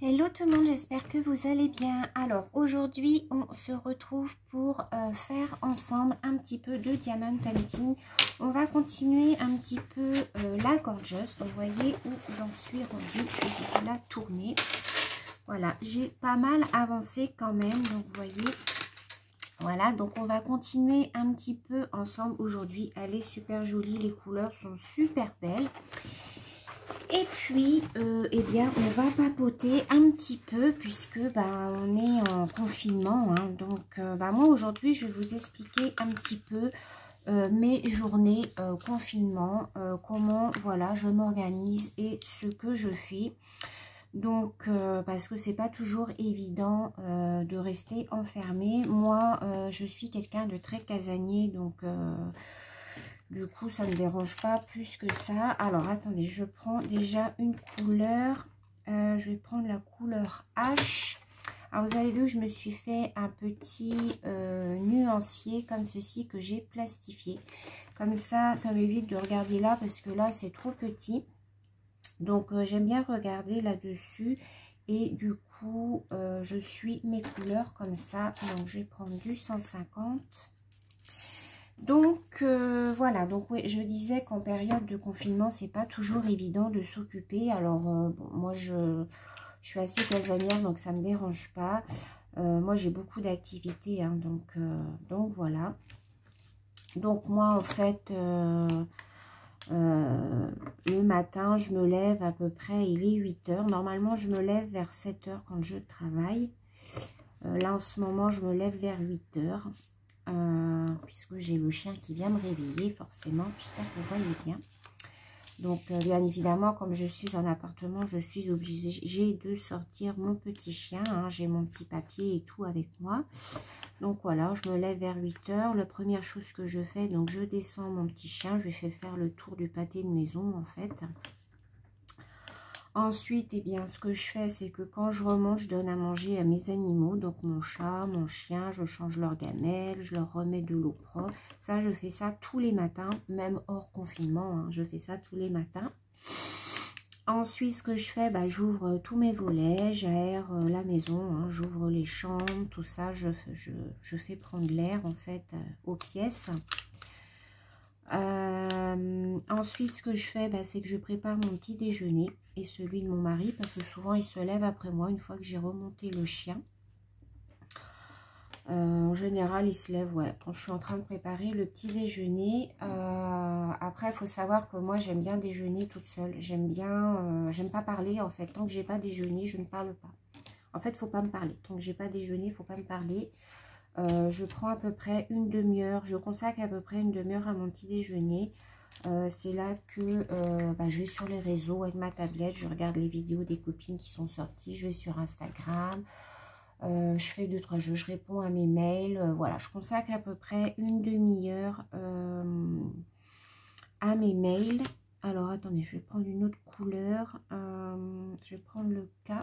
Hello tout le monde, j'espère que vous allez bien. Alors aujourd'hui on se retrouve pour faire ensemble un petit peu de diamond painting. On va continuer un petit peu la gorgeous. Donc vous voyez où j'en suis rendue, je vais vous la tourner. Voilà, j'ai pas mal avancé quand même, donc vous voyez. Voilà, donc on va continuer un petit peu ensemble aujourd'hui. Elle est super jolie, les couleurs sont super belles. Et puis, eh bien, on va papoter un petit peu puisque on est en confinement. Hein, donc, moi, aujourd'hui, je vais vous expliquer un petit peu mes journées confinement, comment, voilà, je m'organise et ce que je fais. Donc, parce que c'est pas toujours évident de rester enfermé. Moi, je suis quelqu'un de très casanier, donc... du coup, ça ne me dérange pas plus que ça. Alors, attendez, je prends déjà une couleur. Je vais prendre la couleur H. Alors, vous avez vu, je me suis fait un petit nuancier comme ceci que j'ai plastifié. Comme ça, ça m'évite de regarder là parce que là, c'est trop petit. Donc, j'aime bien regarder là-dessus. Et du coup, je suis mes couleurs comme ça. Donc, je vais prendre du 150. Donc voilà, donc oui, je disais qu'en période de confinement, c'est pas toujours évident de s'occuper. Alors bon, moi je suis assez casanière, donc ça me dérange pas. Moi j'ai beaucoup d'activités, hein, donc voilà. Donc moi en fait, le matin, je me lève à peu près, il est 8 h. Normalement, je me lève vers 7 h quand je travaille. Là en ce moment, je me lève vers 8 h. Puisque j'ai le chien qui vient me réveiller, forcément, j'espère que vous voyez bien. Donc, bien évidemment, comme je suis en appartement, je suis obligée de sortir mon petit chien. Hein, j'ai mon petit papier et tout avec moi. Donc, voilà, je me lève vers 8 h. La première chose que je fais, donc je descends mon petit chien. Je lui fais faire le tour du pâté de maison, en fait. Ensuite, eh bien, ce que je fais, c'est que quand je remonte, je donne à manger à mes animaux. Donc, mon chat, mon chien, je change leur gamelle, je leur remets de l'eau propre. Ça, je fais ça tous les matins, même hors confinement. Hein, je fais ça tous les matins. Ensuite, ce que je fais, j'ouvre tous mes volets, j'aère la maison, hein, j'ouvre les chambres, tout ça. Je fais prendre l'air, en fait, aux pièces. Ensuite, ce que je fais, c'est que je prépare mon petit déjeuner et celui de mon mari, parce que souvent il se lève après moi une fois que j'ai remonté le chien. En général, il se lève quand je suis en train de préparer le petit déjeuner. Après, il faut savoir que moi, j'aime bien déjeuner toute seule. J'aime pas parler en fait. Tant que j'ai pas déjeuné, je ne parle pas. En fait, il ne faut pas me parler. Tant que j'ai pas déjeuné, il ne faut pas me parler. Je prends à peu près une demi-heure, je consacre à peu près une demi-heure à mon petit déjeuner. C'est là que je vais sur les réseaux avec ma tablette, je regarde les vidéos des copines qui sont sorties, je vais sur Instagram, je fais 2-3 jeux, je réponds à mes mails, voilà, je consacre à peu près une demi-heure à mes mails. Alors attendez, je vais prendre une autre couleur, je vais prendre le K.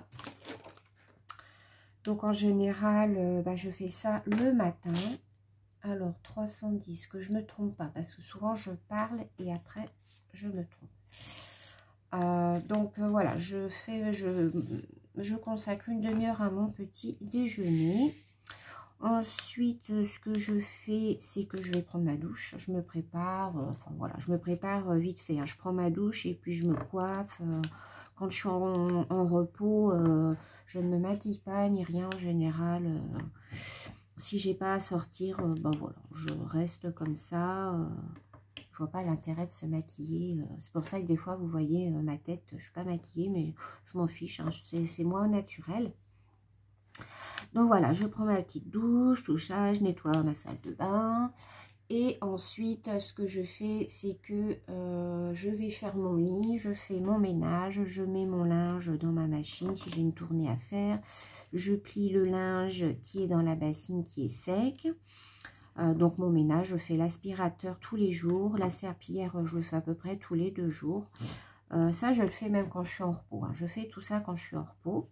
Donc en général, je fais ça le matin. Alors 310, que je ne me trompe pas, parce que souvent je parle et après je me trompe. Voilà, je consacre une demi-heure à mon petit déjeuner. Ensuite, ce que je fais, c'est que je vais prendre ma douche. Je me prépare, je me prépare vite fait. Hein. Je prends ma douche et puis je me coiffe. Quand je suis en repos, je ne me maquille pas ni rien en général. Si j'ai pas à sortir, voilà, je reste comme ça. Je vois pas l'intérêt de se maquiller. C'est pour ça que des fois, vous voyez ma tête, je suis pas maquillée, mais je m'en fiche. Hein, c'est moi naturel. Donc voilà, je prends ma petite douche, tout ça, je nettoie ma salle de bain. Et ensuite, ce que je fais, c'est que je vais faire mon lit, je fais mon ménage, je mets mon linge dans ma machine si j'ai une tournée à faire. Je plie le linge qui est dans la bassine qui est sec. Donc mon ménage, je fais l'aspirateur tous les jours. La serpillière, je le fais à peu près tous les 2 jours. Ça, je le fais même quand je suis en repos. Hein. Je fais tout ça quand je suis en repos.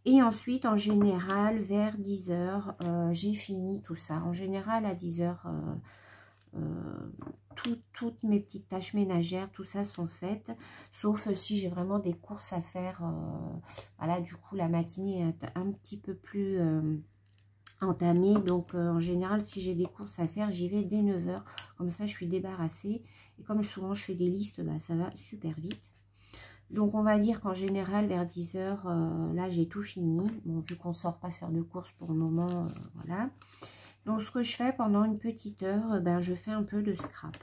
Et ensuite, en général, vers 10 h, j'ai fini tout ça. En général, à 10 h, toutes mes petites tâches ménagères, tout ça sont faites, sauf si j'ai vraiment des courses à faire. Voilà, du coup, la matinée est un petit peu plus entamée. Donc, en général, si j'ai des courses à faire, j'y vais dès 9 h. Comme ça, je suis débarrassée. Et comme souvent, je fais des listes, bah, ça va super vite. Donc, on va dire qu'en général, vers 10 h, là, j'ai tout fini. Bon, vu qu'on ne sort pas faire de courses pour le moment, voilà. Donc, ce que je fais pendant une petite heure, ben, je fais un peu de scrap.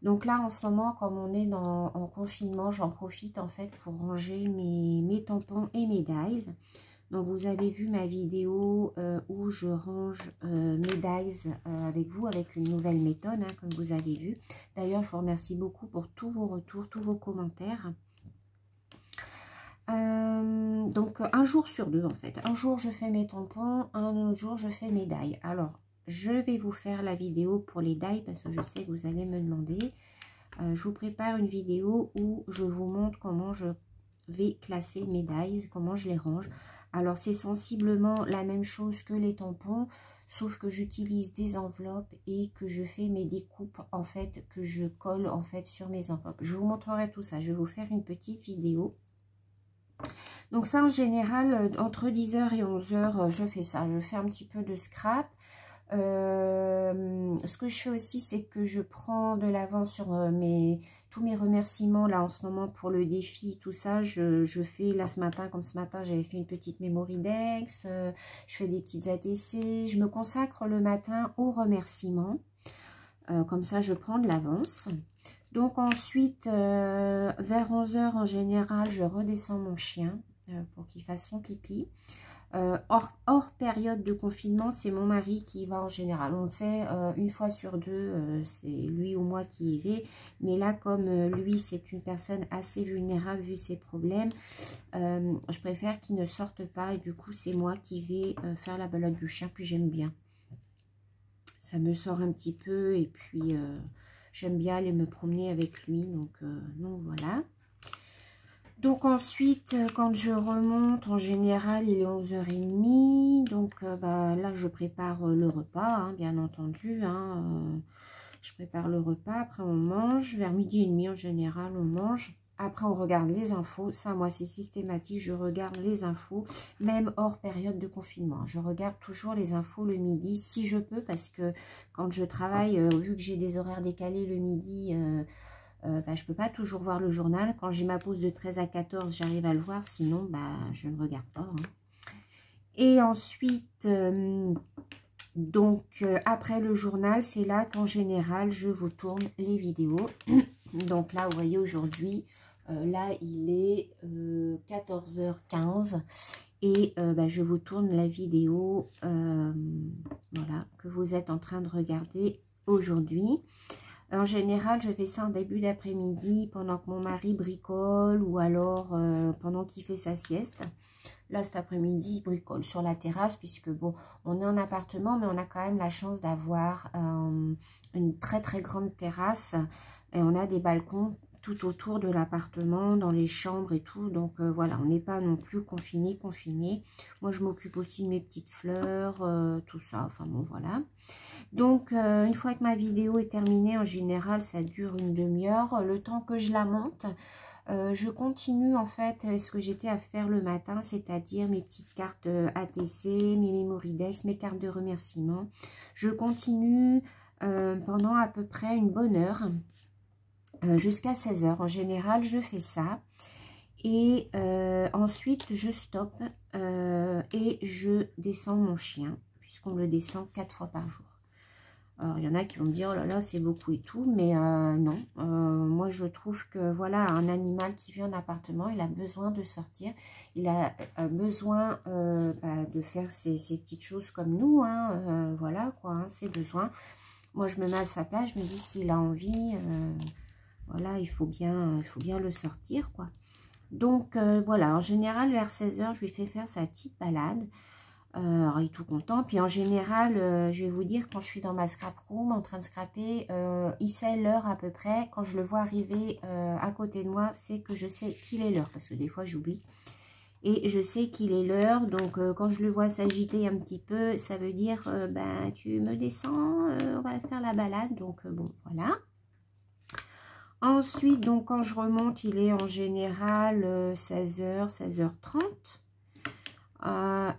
Donc là, en ce moment, comme on est en confinement, j'en profite en fait pour ranger mes tampons et mes dies. Donc, vous avez vu ma vidéo où je range mes dies avec vous, avec une nouvelle méthode, hein, comme vous avez vu. D'ailleurs, je vous remercie beaucoup pour tous vos retours, tous vos commentaires. Donc, un jour sur deux, en fait. Un jour, je fais mes tampons, un autre jour, je fais mes dies. Alors, je vais vous faire la vidéo pour les dies parce que je sais que vous allez me demander. Je vous prépare une vidéo où je vous montre comment je vais classer mes dies, comment je les range. Alors, c'est sensiblement la même chose que les tampons, sauf que j'utilise des enveloppes et que je fais mes découpes, en fait, que je colle, en fait, sur mes enveloppes. Je vous montrerai tout ça. Je vais vous faire une petite vidéo. Donc, ça, en général, entre 10 h et 11 h, je fais ça. Je fais un petit peu de scrap. Ce que je fais aussi, c'est que je prends de l'avance sur tous mes remerciements là en ce moment pour le défi, tout ça. Je fais là ce matin, comme ce matin, j'avais fait une petite Mémoridex, je fais des petites ATC. Je me consacre le matin aux remerciements. Comme ça, je prends de l'avance. Donc ensuite, vers 11 h en général, je redescends mon chien pour qu'il fasse son pipi. Hors période de confinement, c'est mon mari qui y va en général. On le fait une fois sur deux, c'est lui ou moi qui y vais. Mais là, comme lui, c'est une personne assez vulnérable vu ses problèmes, je préfère qu'il ne sorte pas. Et du coup, c'est moi qui vais faire la balade du chien, puis j'aime bien. Ça me sort un petit peu et puis j'aime bien aller me promener avec lui. Donc voilà. Donc ensuite, quand je remonte, en général, il est 11 h 30. Donc bah, là, je prépare le repas, hein, bien entendu. Hein, je prépare le repas, après on mange. Vers 12h30, en général, on mange. Après, on regarde les infos. Ça, moi, c'est systématique. Je regarde les infos, même hors période de confinement. Je regarde toujours les infos le midi, si je peux, parce que quand je travaille, vu que j'ai des horaires décalés le midi... bah, je ne peux pas toujours voir le journal. Quand j'ai ma pause de 13 à 14, j'arrive à le voir. Sinon, bah, je ne regarde pas. Hein. Et ensuite, après le journal, c'est là qu'en général, je vous tourne les vidéos. Donc là, vous voyez, aujourd'hui, là, il est 14 h 15. Et bah, je vous tourne la vidéo voilà, que vous êtes en train de regarder aujourd'hui. En général, je fais ça en début d'après-midi pendant que mon mari bricole ou alors pendant qu'il fait sa sieste. Là, cet après-midi, il bricole sur la terrasse puisque, bon, on est en appartement, mais on a quand même la chance d'avoir une très, très grande terrasse. Et on a des balcons tout autour de l'appartement, dans les chambres et tout. Donc, voilà, on n'est pas non plus confiné. Moi, je m'occupe aussi de mes petites fleurs, tout ça. Enfin, bon, voilà. Donc, une fois que ma vidéo est terminée, en général, ça dure une demi-heure. Le temps que je la monte, je continue en fait ce que j'étais à faire le matin, c'est-à-dire mes petites cartes ATC, mes Mémoridex, mes cartes de remerciement. Je continue pendant à peu près une bonne heure, jusqu'à 16 h. En général, je fais ça. Et ensuite, je stoppe et je descends mon chien, puisqu'on le descend 4 fois par jour. Alors, il y en a qui vont me dire, oh là là, c'est beaucoup et tout, mais non. Moi, je trouve que, voilà, un animal qui vit en appartement, il a besoin de sortir. Il a besoin bah, de faire ses petites choses comme nous, hein, voilà, quoi, hein, ses besoins. Moi, je me mets à sa place, je me dis, s'il a envie, voilà, il faut bien le sortir, quoi. Donc, voilà, en général, vers 16 h, je lui fais faire sa petite balade. Alors, il est tout content. Puis en général, je vais vous dire, quand je suis dans ma scrap room en train de scraper, il sait l'heure à peu près. Quand je le vois arriver à côté de moi, c'est que je sais qu'il est l'heure. Parce que des fois, j'oublie. Et je sais qu'il est l'heure, donc quand je le vois s'agiter un petit peu, ça veut dire, ben, tu me descends, on va faire la balade. Donc bon, voilà. Ensuite, donc quand je remonte, il est en général 16h, 16h30.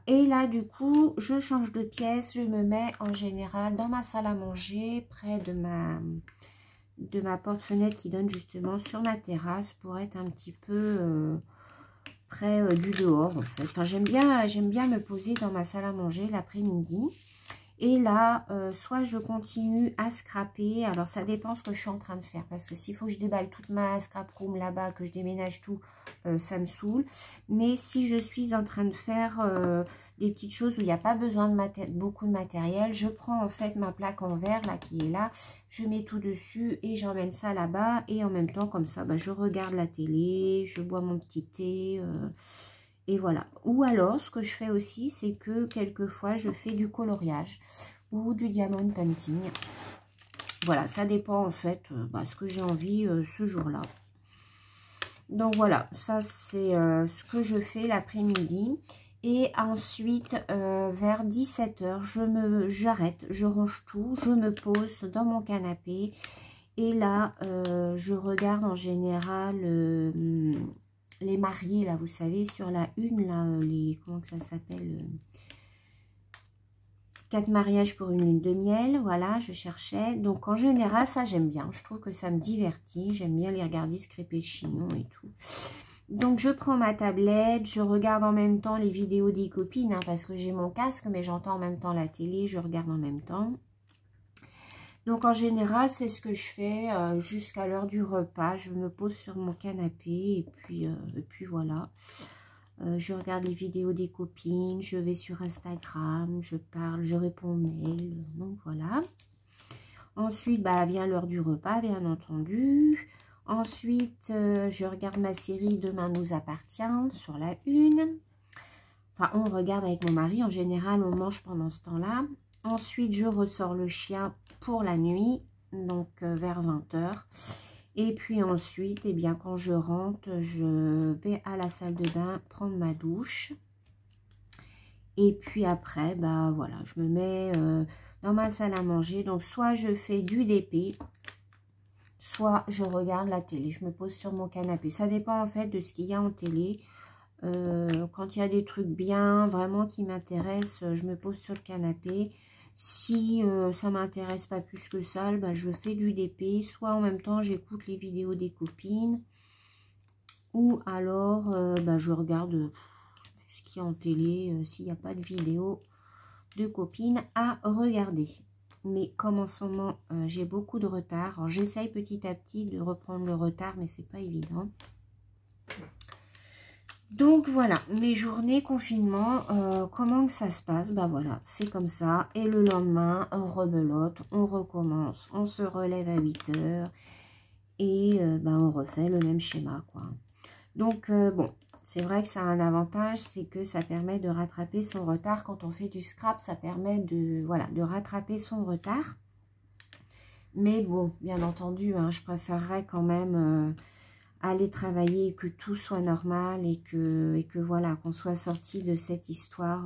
Et là, du coup, je change de pièce. Je me mets en général dans ma salle à manger, près de ma porte-fenêtre qui donne justement sur ma terrasse pour être un petit peu près du dehors, en fait. Enfin, j'aime bien me poser dans ma salle à manger l'après-midi. Et là, soit je continue à scraper. Alors, ça dépend ce que je suis en train de faire. Parce que s'il faut que je déballe toute ma scrap room là-bas, que je déménage tout, ça me saoule. Mais si je suis en train de faire des petites choses où il n'y a pas besoin de beaucoup de matériel, je prends en fait ma plaque en verre là qui est là. Je mets tout dessus et j'emmène ça là-bas. Et en même temps, comme ça, bah, je regarde la télé, je bois mon petit thé. Et voilà. Ou alors, ce que je fais aussi, c'est que quelquefois, je fais du coloriage ou du diamond painting. Voilà, ça dépend en fait ce que j'ai envie ce jour-là. Donc voilà, ça c'est ce que je fais l'après-midi. Et ensuite, vers 17 h, j'arrête, je range tout, je me pose dans mon canapé. Et là, je regarde en général... les mariés, là, vous savez, sur la une, là, comment que ça s'appelle 4 mariages pour une lune de miel, voilà, je cherchais. Donc, en général, ça, j'aime bien. Je trouve que ça me divertit. J'aime bien les regarder se crêper le chignon et tout. Donc, je prends ma tablette, je regarde en même temps les vidéos des copines, hein, parce que j'ai mon casque, mais j'entends en même temps la télé, je regarde en même temps. Donc, en général, c'est ce que je fais jusqu'à l'heure du repas. Je me pose sur mon canapé et puis voilà. Je regarde les vidéos des copines, je vais sur Instagram, je parle, je réponds aux mails. Donc, voilà. Ensuite, vient l'heure du repas, bien entendu. Ensuite, je regarde ma série Demain nous appartient sur la une. Enfin, on regarde avec mon mari. En général, on mange pendant ce temps-là. Ensuite, je ressors le chien pour la nuit, donc vers 20 h. Et puis ensuite, eh bien, quand je rentre, je vais à la salle de bain prendre ma douche. Et puis après, voilà, je me mets dans ma salle à manger. Donc, soit je fais du DP, soit je regarde la télé. Je me pose sur mon canapé. Ça dépend en fait de ce qu'il y a en télé. Quand il y a des trucs bien, vraiment qui m'intéressent, je me pose sur le canapé. Si ça m'intéresse pas plus que ça, je fais du DP. Soit en même temps, j'écoute les vidéos des copines. Ou alors, je regarde ce qu'il y a en télé, s'il n'y a pas de vidéo de copines à regarder. Mais comme en ce moment, j'ai beaucoup de retard, j'essaye petit à petit de reprendre le retard, mais c'est pas évident. Donc voilà, mes journées confinement, comment que ça se passe? Voilà, c'est comme ça. Et le lendemain, on rebelote, on recommence, on se relève à 8 h. Et on refait le même schéma, quoi. Donc bon, c'est vrai que ça a un avantage, c'est que ça permet de rattraper son retard. Quand on fait du scrap, ça permet de rattraper son retard. Mais bon, bien entendu, hein, je préférerais quand même... aller travailler et que tout soit normal et que voilà, qu'on soit sorti de cette histoire,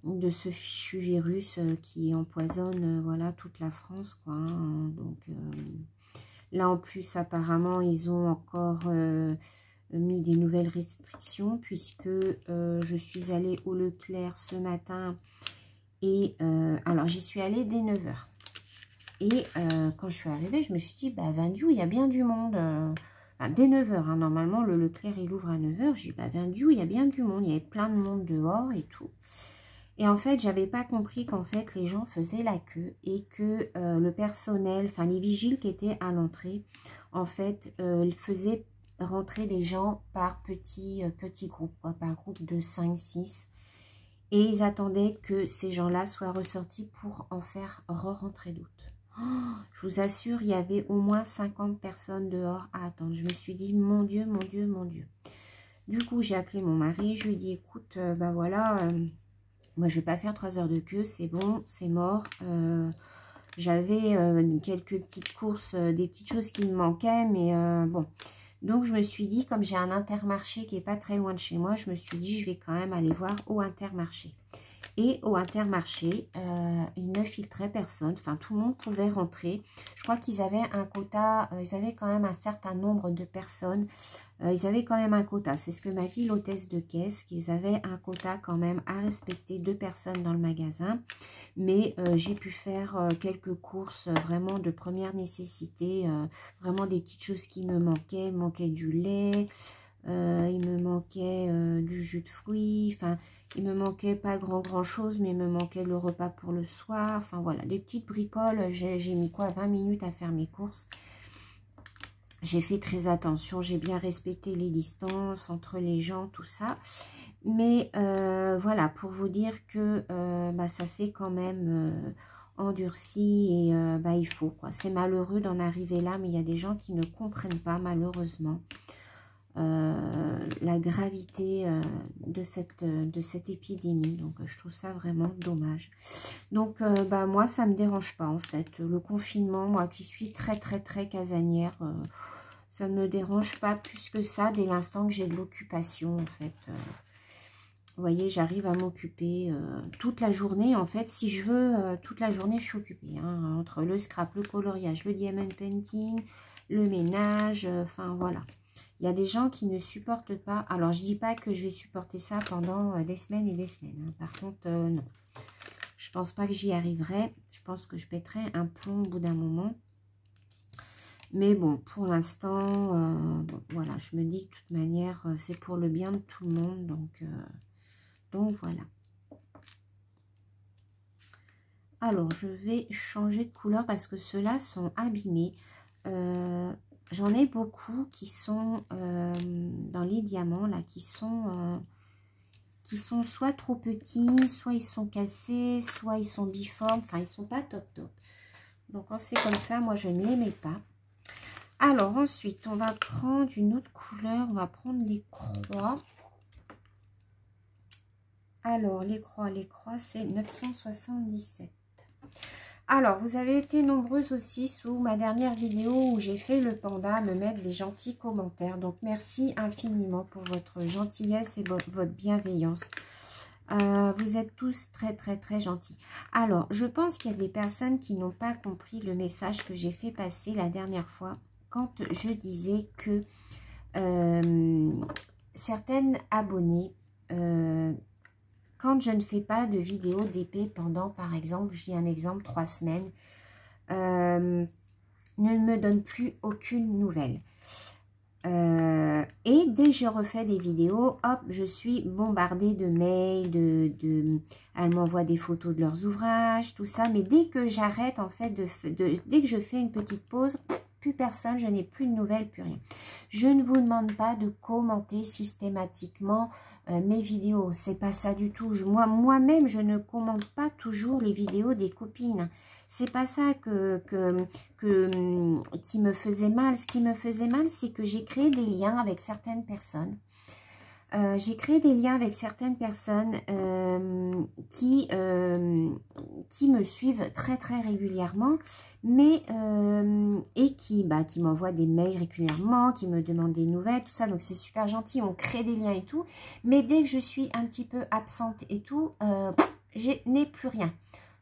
de ce fichu virus qui empoisonne voilà, toute la France, quoi. Hein. Donc là en plus apparemment ils ont encore mis des nouvelles restrictions puisque je suis allée au Leclerc ce matin et alors j'y suis allée dès 9 h. Et quand je suis arrivée, je me suis dit, Vendiou, il y a bien du monde. Dès 9 h, hein, normalement, le Leclerc, il ouvre à 9 h. J'ai dit, Vendiou, il y a bien du monde. Il y avait plein de monde dehors et tout. Et en fait, j'avais pas compris qu'en fait, les gens faisaient la queue et que le personnel, enfin les vigiles qui étaient à l'entrée, en fait, faisaient rentrer les gens par petits groupes, quoi, par groupe de 5-6. Et ils attendaient que ces gens-là soient ressortis pour en faire re-rentrer d'autres. Oh, je vous assure, il y avait au moins 50 personnes dehors à attendre. Je me suis dit, mon Dieu, mon Dieu, mon Dieu. Du coup, j'ai appelé mon mari. Je lui ai dit, écoute, voilà, moi, je ne vais pas faire 3 heures de queue. C'est bon, c'est mort. J'avais quelques petites courses, des petites choses qui me manquaient. Mais bon, Donc, je me suis dit, comme j'ai un Intermarché qui n'est pas très loin de chez moi, je me suis dit, je vais quand même aller voir au Intermarché. Et au Intermarché, ils ne filtraient personne. Enfin, tout le monde pouvait rentrer. Je crois qu'ils avaient un quota. Ils avaient quand même un certain nombre de personnes. Ils avaient quand même un quota. C'est ce que m'a dit l'hôtesse de caisse, qu'ils avaient un quota quand même à respecter, 2 personnes dans le magasin. Mais j'ai pu faire quelques courses vraiment de première nécessité. Vraiment des petites choses qui me manquaient. Il me manquait du lait. Il me manquait du jus de fruits. Enfin, il me manquait pas grand chose, mais il me manquait le repas pour le soir. Enfin, voilà, des petites bricoles. J'ai mis quoi, 20 minutes à faire mes courses. J'ai fait très attention. J'ai bien respecté les distances entre les gens, tout ça. Mais voilà, pour vous dire que ça s'est quand même endurci et il faut, quoi. C'est malheureux d'en arriver là, mais il y a des gens qui ne comprennent pas, malheureusement. La gravité de cette épidémie. Donc, je trouve ça vraiment dommage. Donc, moi, ça me dérange pas, en fait. Le confinement, moi qui suis très casanière, ça ne me dérange pas plus que ça dès l'instant que j'ai de l'occupation, en fait. Vous voyez, j'arrive à m'occuper toute la journée. En fait, si je veux, toute la journée, je suis occupée. Hein, entre le scrap, le coloriage, le diamond painting, le ménage, enfin, voilà. Il y a des gens qui ne supportent pas. Alors, je dis pas que je vais supporter ça pendant des semaines et des semaines. Hein. Par contre, non. Je pense pas que j'y arriverai. Je pense que je pèterai un plomb au bout d'un moment. Mais bon, pour l'instant, voilà, je me dis que de toute manière, c'est pour le bien de tout le monde. Donc voilà. Alors, je vais changer de couleur parce que ceux-là sont abîmés. J'en ai beaucoup qui sont dans les diamants, là, qui sont soit trop petits, soit ils sont cassés, soit ils sont biformes. Enfin, ils sont pas top. Donc, quand c'est comme ça, moi, je ne les mets pas. Alors, ensuite, on va prendre une autre couleur. On va prendre les croix. Alors, les croix, c'est 977. Alors, vous avez été nombreuses aussi sous ma dernière vidéo où j'ai fait le panda à me mettre des gentils commentaires. Donc, merci infiniment pour votre gentillesse et votre bienveillance. Vous êtes tous très gentils. Alors, je pense qu'il y a des personnes qui n'ont pas compris le message que j'ai fait passer la dernière fois quand je disais que certaines abonnées... quand je ne fais pas de vidéo d'épée pendant, par exemple, je dis un exemple, 3 semaines, ne me donne plus aucune nouvelle. Et dès que je refais des vidéos, hop, je suis bombardée de mails, elles m'envoient des photos de leurs ouvrages, tout ça. Mais dès que j'arrête, en fait, dès que je fais une petite pause, plus personne, je n'ai plus de nouvelles, plus rien. Je ne vous demande pas de commenter systématiquement mes vidéos, c'est pas ça du tout. Moi-même, je ne commente pas toujours les vidéos des copines. C'est pas ça qui me faisait mal. Ce qui me faisait mal, c'est que j'ai créé des liens avec certaines personnes. J'ai créé des liens avec certaines personnes qui me suivent très régulièrement, mais et qui m'envoient des mails régulièrement, qui me demandent des nouvelles, tout ça. Donc c'est super gentil, on crée des liens et tout. Mais dès que je suis un petit peu absente et tout, je n'ai plus rien.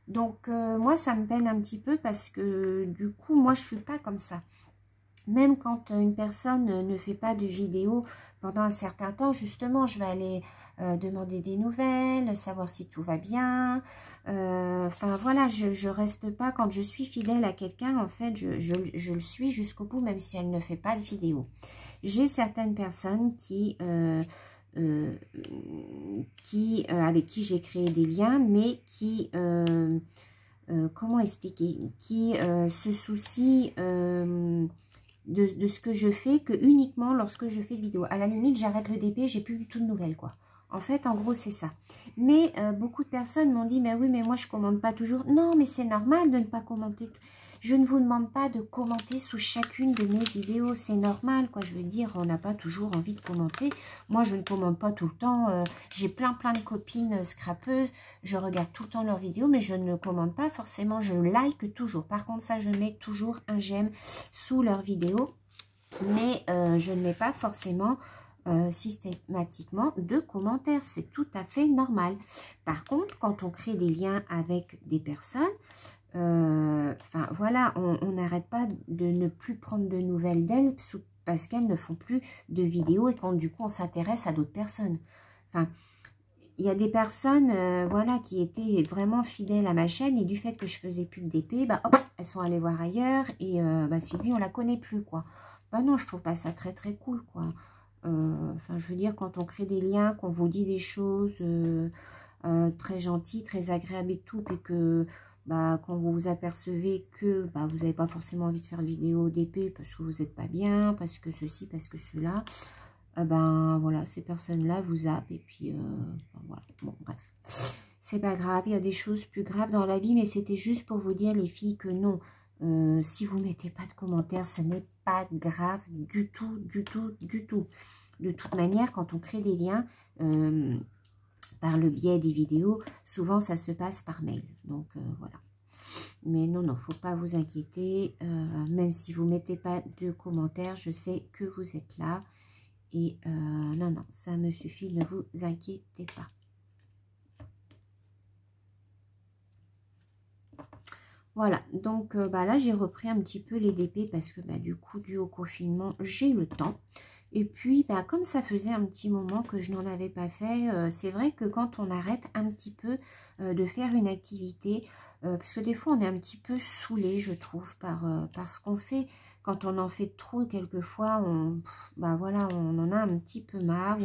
Donc moi ça me peine un petit peu parce que du coup moi je suis pas comme ça. Même quand une personne ne fait pas de vidéo pendant un certain temps, justement, je vais aller demander des nouvelles, savoir si tout va bien. Enfin, voilà, je reste pas, quand je suis fidèle à quelqu'un, en fait, je le suis jusqu'au bout, même si elle ne fait pas de vidéo. J'ai certaines personnes avec qui j'ai créé des liens, mais qui... comment expliquer, qui se soucient de ce que je fais que uniquement lorsque je fais de vidéo. À la limite, j'arrête le DP, j'ai plus du tout de nouvelles, quoi. En fait, en gros, c'est ça. Mais beaucoup de personnes m'ont dit, mais oui, mais moi, je commande pas toujours. Non, mais c'est normal de ne pas commenter. Je ne vous demande pas de commenter sous chacune de mes vidéos. C'est normal, quoi. Je veux dire, on n'a pas toujours envie de commenter. Moi, je ne commande pas tout le temps. J'ai plein de copines scrapeuses. Je regarde tout le temps leurs vidéos, mais je ne commande pas forcément. Je like toujours. Par contre, ça, je mets toujours un j'aime sous leurs vidéos. Mais je ne mets pas forcément systématiquement de commentaires. C'est tout à fait normal. Par contre, quand on crée des liens avec des personnes, enfin voilà, on n'arrête pas de ne plus prendre de nouvelles d'elles parce qu'elles ne font plus de vidéos et quand du coup on s'intéresse à d'autres personnes. Enfin, il y a des personnes voilà, qui étaient vraiment fidèles à ma chaîne et du fait que je faisais plus de DP, bah, hop, elles sont allées voir ailleurs et bah, Sylvie, on la connaît plus, quoi. Bah non, je trouve pas ça très très cool, quoi. Enfin, je veux dire, quand on crée des liens, qu'on vous dit des choses très gentilles, très agréables et tout, puis que bah, quand vous vous apercevez que bah, vous n'avez pas forcément envie de faire vidéo DP parce que vous n'êtes pas bien, parce que ceci, parce que cela, ben voilà, ces personnes-là vous zappent et puis enfin, voilà, bon bref. C'est pas grave, il y a des choses plus graves dans la vie, mais c'était juste pour vous dire les filles que non, si vous mettez pas de commentaires, ce n'est pas grave du tout, du tout, du tout. De toute manière, quand on crée des liens par le biais des vidéos, souvent ça se passe par mail. Donc voilà. Mais non, non, faut pas vous inquiéter. Même si vous mettez pas de commentaires, je sais que vous êtes là. Et non, non, ça me suffit, ne vous inquiétez pas. Voilà, donc bah là, j'ai repris un petit peu les DP parce que bah, du coup, dû au confinement, j'ai le temps. Et puis, bah, comme ça faisait un petit moment que je n'en avais pas fait, c'est vrai que quand on arrête un petit peu de faire une activité, parce que des fois, on est un petit peu saoulé, je trouve, par ce qu'on fait. Quand on en fait trop, quelquefois, bah, voilà, on en a un petit peu marre,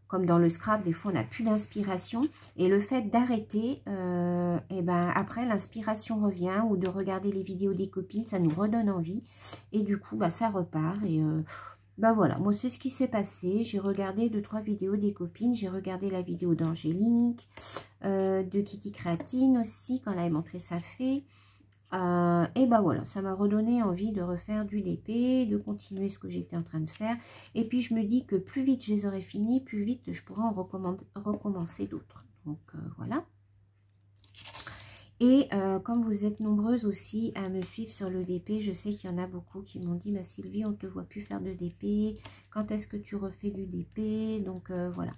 comme dans le Scrap, des fois on n'a plus d'inspiration. Et le fait d'arrêter, et ben après l'inspiration revient, ou de regarder les vidéos des copines, ça nous redonne envie. Et du coup, bah, ça repart. Et bah voilà, moi c'est ce qui s'est passé. J'ai regardé 2-3 vidéos des copines. J'ai regardé la vidéo d'Angélique, de Kitty Créatine aussi, quand elle avait montré sa fée. Et ben voilà, ça m'a redonné envie de refaire du DP, de continuer ce que j'étais en train de faire. Et puis je me dis que plus vite je les aurai finis, plus vite je pourrai en recommencer d'autres. Donc voilà. Et comme vous êtes nombreuses aussi à me suivre sur le DP, je sais qu'il y en a beaucoup qui m'ont dit bah, « Sylvie, on ne te voit plus faire de DP. Quand est-ce que tu refais du DP ?» Donc voilà.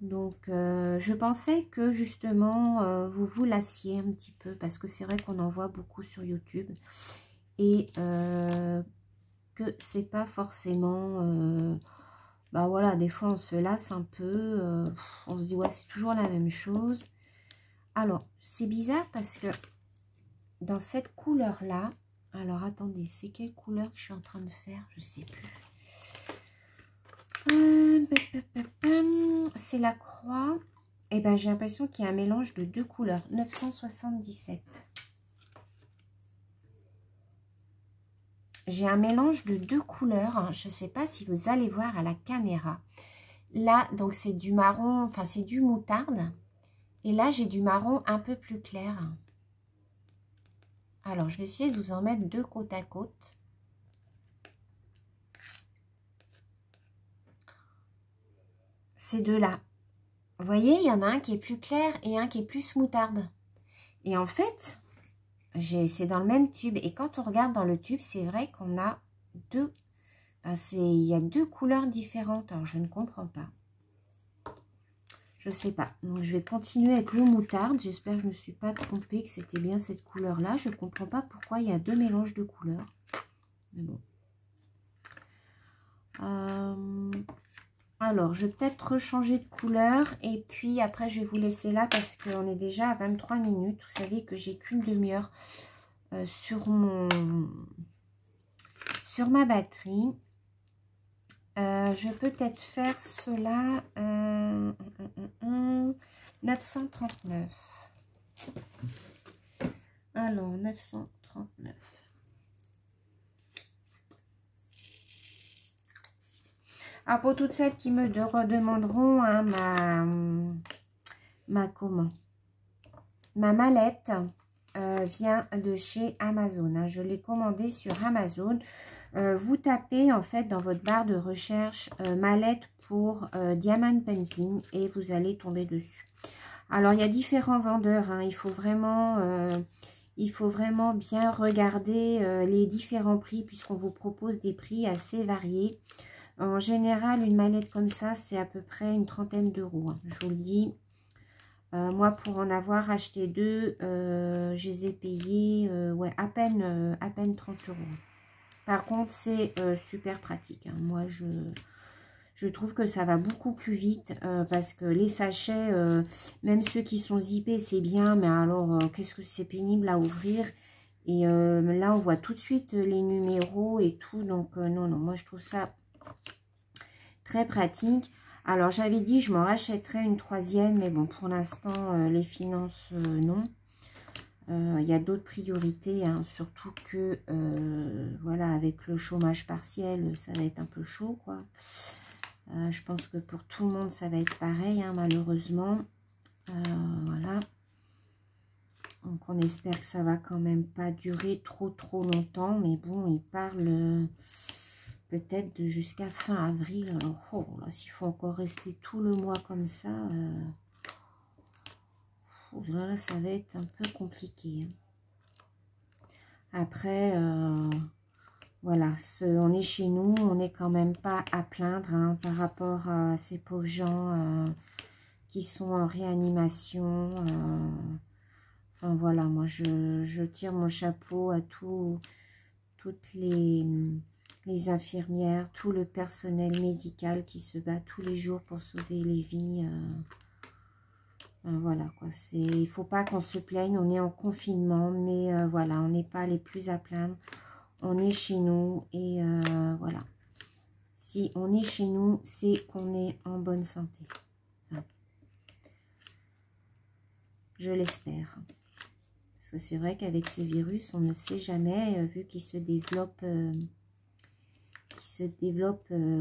Donc, je pensais que justement, vous vous lassiez un petit peu parce que c'est vrai qu'on en voit beaucoup sur YouTube et que c'est pas forcément... bah voilà, des fois on se lasse un peu, on se dit ouais, c'est toujours la même chose. Alors, c'est bizarre parce que dans cette couleur-là, alors attendez, c'est quelle couleur que je suis en train de faire? Je sais plus. C'est la croix. Et ben j'ai l'impression qu'il y a un mélange de deux couleurs. 977. J'ai un mélange de deux couleurs. Je ne sais pas si vous allez voir à la caméra. Là, donc c'est du marron, enfin c'est du moutarde. Et là, j'ai du marron un peu plus clair. Alors, je vais essayer de vous en mettre deux côte à côte. Ces deux-là. Vous voyez, il y en a un qui est plus clair et un qui est plus moutarde. Et en fait, c'est dans le même tube. Et quand on regarde dans le tube, c'est vrai qu'on a deux... il y a deux couleurs différentes. Alors, je ne comprends pas. Je ne sais pas. Donc, je vais continuer avec le moutarde. J'espère que je ne me suis pas trompée, que c'était bien cette couleur-là. Je ne comprends pas pourquoi il y a deux mélanges de couleurs. Mais bon. Alors, je vais peut-être changer de couleur. Et puis, après, je vais vous laisser là parce qu'on est déjà à 23 minutes. Vous savez que j'ai qu'une demi-heure sur ma batterie. Je vais peut-être faire cela 939. Alors, 939. Alors, pour toutes celles qui me redemanderont hein, ma mallette vient de chez Amazon. Hein. Je l'ai commandée sur Amazon. Vous tapez en fait dans votre barre de recherche mallette pour diamond painting et vous allez tomber dessus. Alors il y a différents vendeurs, hein. Il faut vraiment il faut vraiment bien regarder les différents prix puisqu'on vous propose des prix assez variés. En général, une mallette comme ça, c'est à peu près une trentaine d'euros, hein, je vous le dis. Moi, pour en avoir acheté deux, je les ai payés ouais, à peine 30 euros. Par contre, c'est super pratique, hein. Moi, je trouve que ça va beaucoup plus vite parce que les sachets, même ceux qui sont zippés, c'est bien. Mais alors, qu'est-ce que c'est pénible à ouvrir. Et là, on voit tout de suite les numéros et tout. Donc, non, non, moi, je trouve ça très pratique. Alors, j'avais dit, je m'en rachèterais une troisième. Mais bon, pour l'instant, les finances, non. Il y a d'autres priorités, hein, surtout que, voilà, avec le chômage partiel, ça va être un peu chaud, quoi. Je pense que pour tout le monde, ça va être pareil, hein, malheureusement. Voilà. Donc, on espère que ça va quand même pas durer trop longtemps. Mais bon, il parle peut-être de jusqu'à fin avril. Alors, oh, là, s'il faut encore rester tout le mois comme ça, là, ça va être un peu compliqué. Après, voilà, on est chez nous, on n'est quand même pas à plaindre, hein, par rapport à ces pauvres gens qui sont en réanimation. Enfin voilà, moi je tire mon chapeau à toutes les infirmières, tout le personnel médical qui se bat tous les jours pour sauver les vies. Voilà quoi, il ne faut pas qu'on se plaigne, on est en confinement, mais voilà, on n'est pas les plus à plaindre. On est chez nous et voilà. Si on est chez nous, c'est qu'on est en bonne santé. Enfin, je l'espère. Parce que c'est vrai qu'avec ce virus, on ne sait jamais, vu qu'il se développe,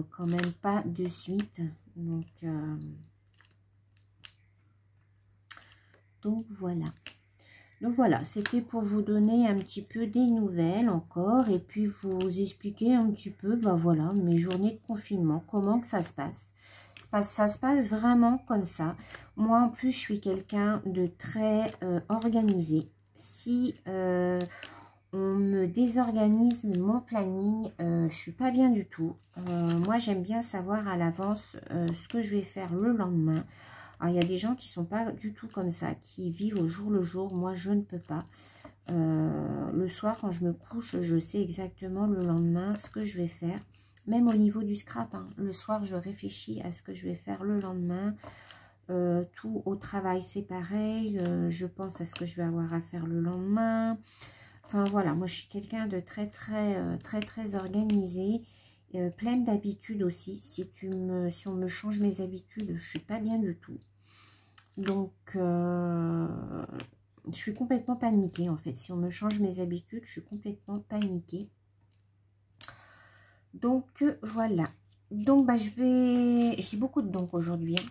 quand même pas de suite. Donc voilà. Donc voilà, c'était pour vous donner un petit peu des nouvelles encore et puis vous expliquer un petit peu, bah voilà, mes journées de confinement, comment que ça se passe. Ça se passe vraiment comme ça. Moi, en plus, je suis quelqu'un de très organisé. Si on me désorganise mon planning, je suis pas bien du tout. Moi, j'aime bien savoir à l'avance ce que je vais faire le lendemain. Alors, il y a des gens qui ne sont pas du tout comme ça, qui vivent au jour le jour. Moi, je ne peux pas. Le soir, quand je me couche, je sais exactement le lendemain ce que je vais faire. Même au niveau du scrap, hein. Le soir, je réfléchis à ce que je vais faire le lendemain. Tout au travail, c'est pareil. Je pense à ce que je vais avoir à faire le lendemain. Enfin, voilà. Moi, je suis quelqu'un de très organisé. Pleine d'habitudes aussi. Si on me change mes habitudes, je ne suis pas bien du tout. Donc, je suis complètement paniquée en fait. Si on me change mes habitudes, je suis complètement paniquée. Donc, voilà. Donc, bah, j'ai beaucoup de donc aujourd'hui. Hein.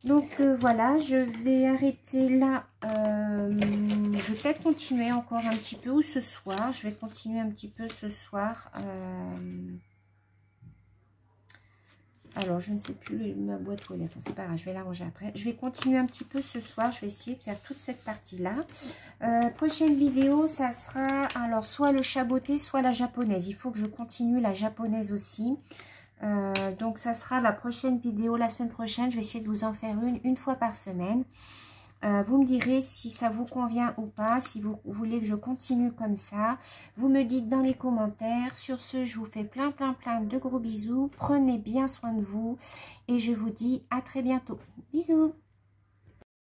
Donc, voilà, je vais arrêter là. Je vais peut-être continuer encore un petit peu ou ce soir. Je vais continuer un petit peu ce soir. Alors, je ne sais plus ma boîte où elle est. Enfin, c'est pas grave, je vais la ranger après. Je vais continuer un petit peu ce soir. Je vais essayer de faire toute cette partie-là. Prochaine vidéo, ça sera alors soit le chat beauté, soit la japonaise. Il faut que je continue la japonaise aussi. Donc, ça sera la prochaine vidéo la semaine prochaine. Je vais essayer de vous en faire une fois par semaine. Vous me direz si ça vous convient ou pas, si vous voulez que je continue comme ça. Vous me dites dans les commentaires. Sur ce, je vous fais plein de gros bisous. Prenez bien soin de vous et je vous dis à très bientôt. Bisous!